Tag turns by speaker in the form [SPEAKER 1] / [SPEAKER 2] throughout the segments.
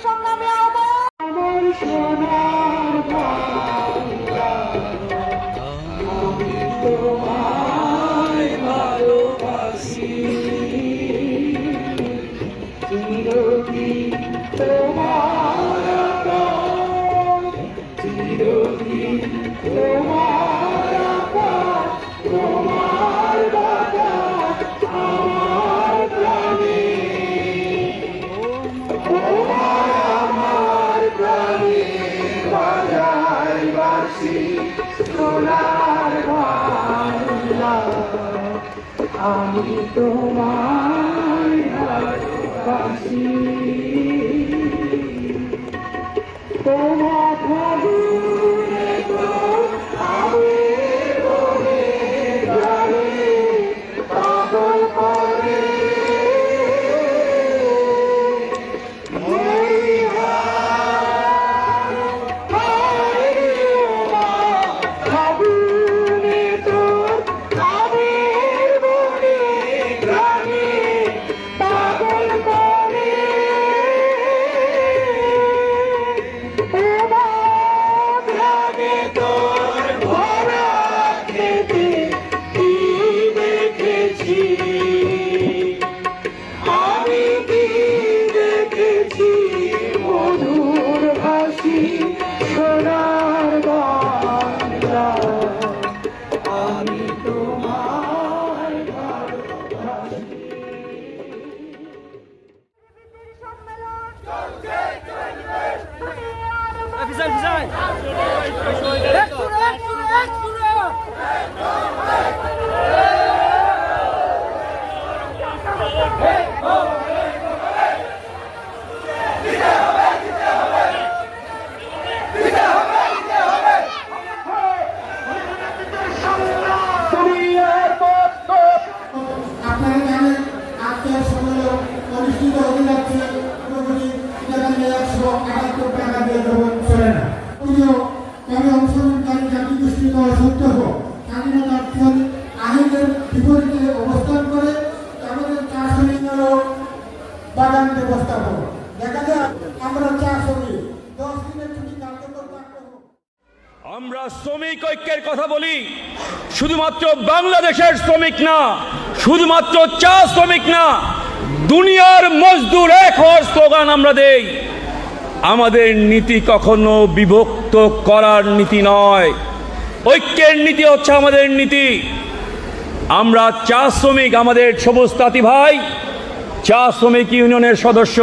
[SPEAKER 1] সংগ্রামী আমি তোমায় ভালোবাসি তোমার ভাবুনে তো আমি বলে জানি পাগল করে অবস্থান করে আমাদের চা শ্রমিকেরও বাগান ব্যবস্থা করবো। দেখা যায় আমরা চা শ্রমিক 10 দিনের ছুটি কার্যকর রাখবো।
[SPEAKER 2] আমরা শ্রমিক ঐক্যের কথা বলি, শুধুমাত্র বাংলাদেশের শ্রমিক না, শুধুমাত্র চা শ্রমিক না, দুনিয়ার মজদুর এক হওয়ার স্লোগান আমরা দেই। আমাদের নীতি কখনো বিভক্ত করার নীতি নয়, ঐক্যের নীতি হচ্ছে আমাদের নীতি। আমরা চা শ্রমিক, আমাদের সবুজ সাথী ভাই চা শ্রমিক ইউনিয়নের সদস্য।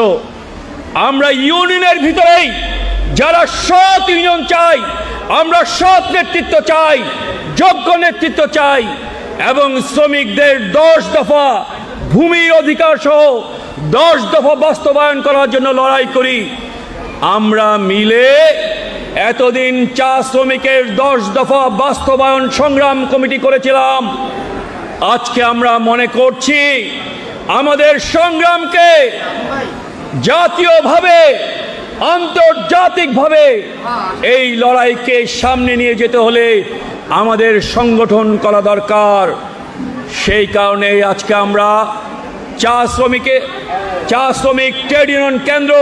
[SPEAKER 2] আমরা ইউনিয়নের ভিতরেই যারা সৎ ইউনিয়ন চাই, আমরা সৎ নেতৃত্ব চাই, যোগ্য নেতৃত্ব চাই এবং শ্রমিকদের 10 দফা ভূমির অধিকার সহ 10 দফা বাস্তবায়ন করার জন্য লড়াই করি। আমরা মিলে এতদিন চা শ্রমিকের 10 দফা বাস্তবায়ন সংগ্রাম কমিটি করেছিলাম। আজকে আমরা মনে করছি আমাদের সংগ্রামকে জাতীয়ভাবে, আন্তর্জাতিকভাবে এই লড়াইকে সামনে নিয়ে যেতে হলে আমাদের সংগঠন করা দরকার। সেই কারণে আজকে আমরা চা শ্রমিক ট্রেড ইউনিয়ন কেন্দ্র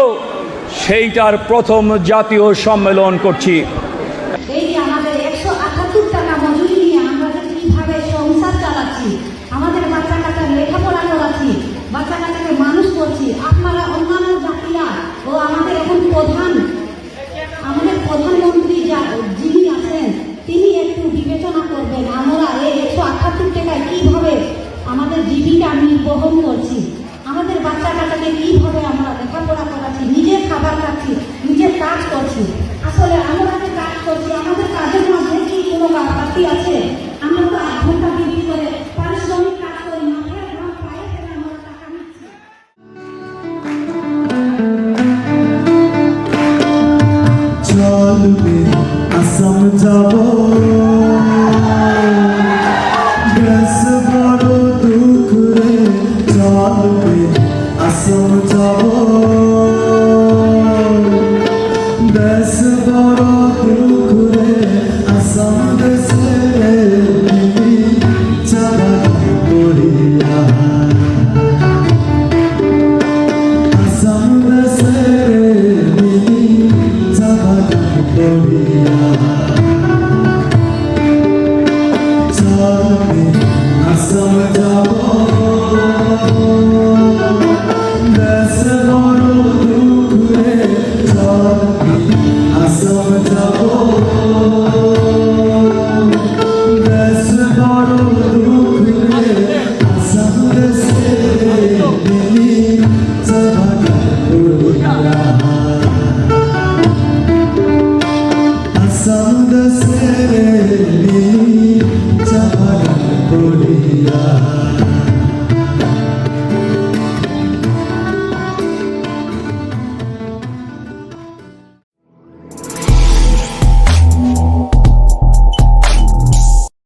[SPEAKER 2] সেইটার প্রথম জাতীয় সম্মেলন করছি।
[SPEAKER 3] এই যে আমাদের 178 টাকা মজুরি নিয়ে আমরা কিভাবে সংসার চালাচ্ছি, আমাদের বাচ্চা কাচ্চার লেখাপড়া করাচ্ছি, বাচ্চা কাচ্চাকে মানুষ করছি, আপনারা অন্যান্য জাতিরা ও আমাদের এখন প্রধানমন্ত্রী যিনি আছেন তিনি একটু বিবেচনা করবেন। আমরা এই 178 টাকায় কিভাবে আমাদের জীবিকা নির্বাহন করছি, আমাদের বাচ্চা কাচ্চাকে কিভাবে আমরা লেখাপড়া করাচ্ছি, নিজের খাবার খাচ্ছি, নিজের কাজ করছি। আসলে আমরা যে কাজ করছি আমাদের কাজের মধ্যে কি কোনো ঘাটতি আছে? আমরা তো 8 ঘন্টা ডিউটি করে পারিশ্রমিক কাজ করি, মাথায় ঘাম পায়ে ফেলে আমরা টাকা নিচ্ছি।
[SPEAKER 4] চলবে আসাম যাব, বেশ বড় দুঃখ রে, চলবে আসাম যাব, বেশ বড় দুঃখ রে, আসাম দেশে চালাকি করিয়া, আসাম দেশে ছাড়বে আসাম যাব